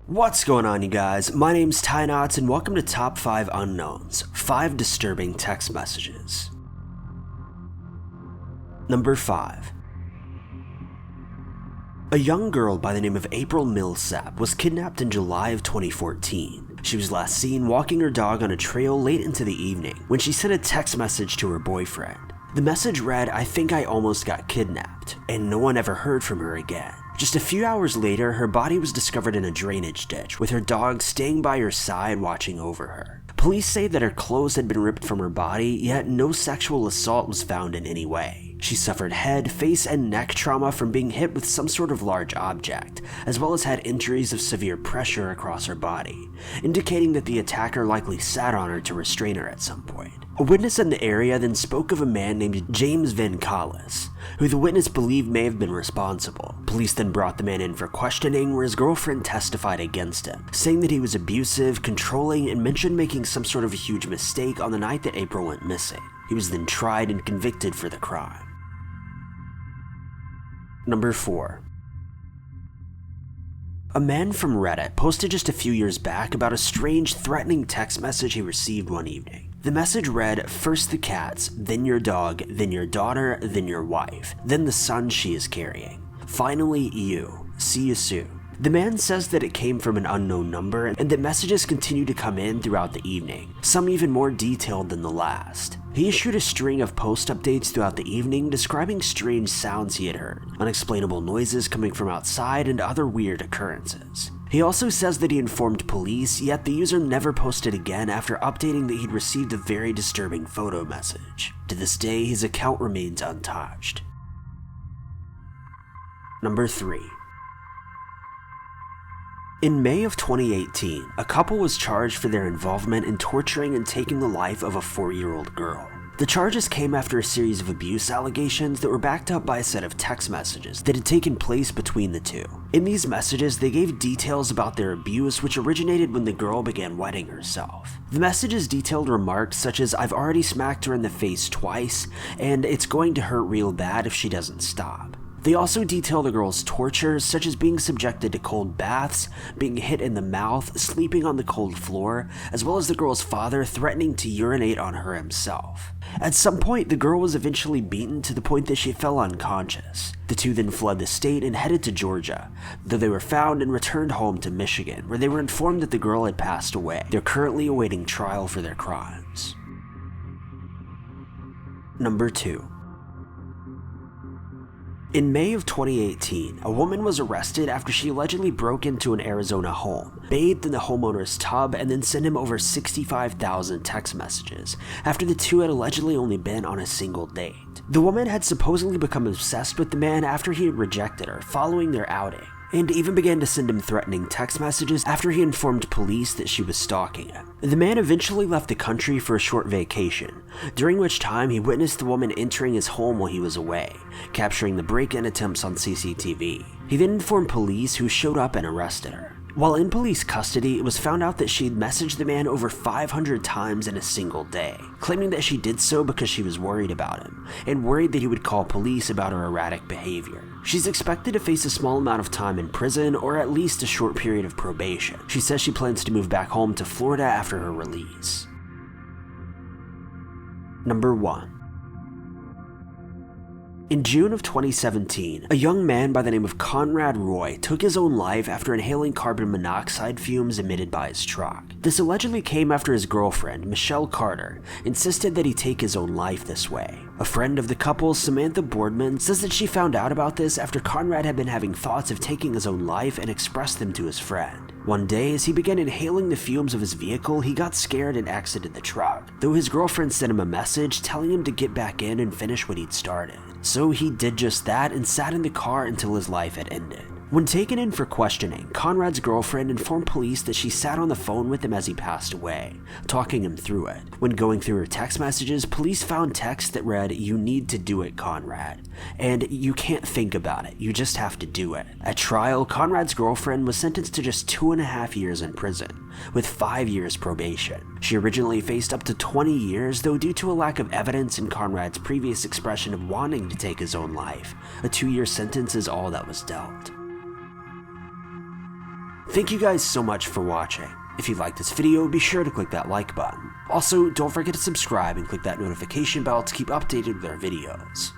What's going on, you guys? My name's Ty Knots and welcome to Top 5 Unknowns, 5 disturbing text messages. Number 5. A young girl by the name of April Millsap was kidnapped in July of 2014. She was last seen walking her dog on a trail late into the evening when she sent a text message to her boyfriend. The message read, "I think I almost got kidnapped," and no one ever heard from her again. Just a few hours later, her body was discovered in a drainage ditch, with her dog staying by her side watching over her. Police say that her clothes had been ripped from her body, yet no sexual assault was found in any way. She suffered head, face, and neck trauma from being hit with some sort of large object, as well as had injuries of severe pressure across her body, indicating that the attacker likely sat on her to restrain her at some point. A witness in the area then spoke of a man named James Van Callis, who the witness believed may have been responsible. Police then brought the man in for questioning, where his girlfriend testified against him, saying that he was abusive, controlling, and mentioned making some sort of a huge mistake on the night that April went missing. He was then tried and convicted for the crime. Number 4. A man from Reddit posted just a few years back about a strange, threatening text message he received one evening. The message read, "First the cats, then your dog, then your daughter, then your wife, then the son she is carrying. Finally you. See you soon." The man says that it came from an unknown number and that messages continue to come in throughout the evening, some even more detailed than the last. He issued a string of post updates throughout the evening describing strange sounds he had heard, unexplainable noises coming from outside, and other weird occurrences. He also says that he informed police, yet the user never posted again after updating that he'd received a very disturbing photo message. To this day, his account remains untouched. Number 3. In May of 2018, a couple was charged for their involvement in torturing and taking the life of a 4-year-old girl. The charges came after a series of abuse allegations that were backed up by a set of text messages that had taken place between the two. In these messages, they gave details about their abuse, which originated when the girl began wetting herself. The messages detailed remarks such as, "I've already smacked her in the face twice, and it's going to hurt real bad if she doesn't stop." They also detail the girl's tortures, such as being subjected to cold baths, being hit in the mouth, sleeping on the cold floor, as well as the girl's father threatening to urinate on her himself. At some point, the girl was eventually beaten to the point that she fell unconscious. The two then fled the state and headed to Georgia, though they were found and returned home to Michigan, where they were informed that the girl had passed away. They're currently awaiting trial for their crimes. Number 2. In May of 2018, a woman was arrested after she allegedly broke into an Arizona home, bathed in the homeowner's tub, and then sent him over 65,000 text messages after the two had allegedly only been on a single date. The woman had supposedly become obsessed with the man after he had rejected her following their outing, and even began to send him threatening text messages after he informed police that she was stalking him. The man eventually left the country for a short vacation, during which time he witnessed the woman entering his home while he was away, capturing the break-in attempts on CCTV. He then informed police, who showed up and arrested her. While in police custody, it was found out that she'd messaged the man over 500 times in a single day, claiming that she did so because she was worried about him, and worried that he would call police about her erratic behavior. She's expected to face a small amount of time in prison, or at least a short period of probation. She says she plans to move back home to Florida after her release. Number 1. In June of 2017, a young man by the name of Conrad Roy took his own life after inhaling carbon monoxide fumes emitted by his truck. This allegedly came after his girlfriend, Michelle Carter, insisted that he take his own life this way. A friend of the couple, Samantha Boardman, says that she found out about this after Conrad had been having thoughts of taking his own life and expressed them to his friend. One day, as he began inhaling the fumes of his vehicle, he got scared and exited the truck, though his girlfriend sent him a message telling him to get back in and finish what he'd started. So he did just that and sat in the car until his life had ended. When taken in for questioning, Conrad's girlfriend informed police that she sat on the phone with him as he passed away, talking him through it. When going through her text messages, police found texts that read, "You need to do it, Conrad," and "You can't think about it, you just have to do it." At trial, Conrad's girlfriend was sentenced to just 2.5 years in prison, with 5 years probation. She originally faced up to 20 years, though due to a lack of evidence and Conrad's previous expression of wanting to take his own life, a 2-year sentence is all that was dealt. Thank you guys so much for watching. If you liked this video, be sure to click that like button. Also, don't forget to subscribe and click that notification bell to keep updated with our videos.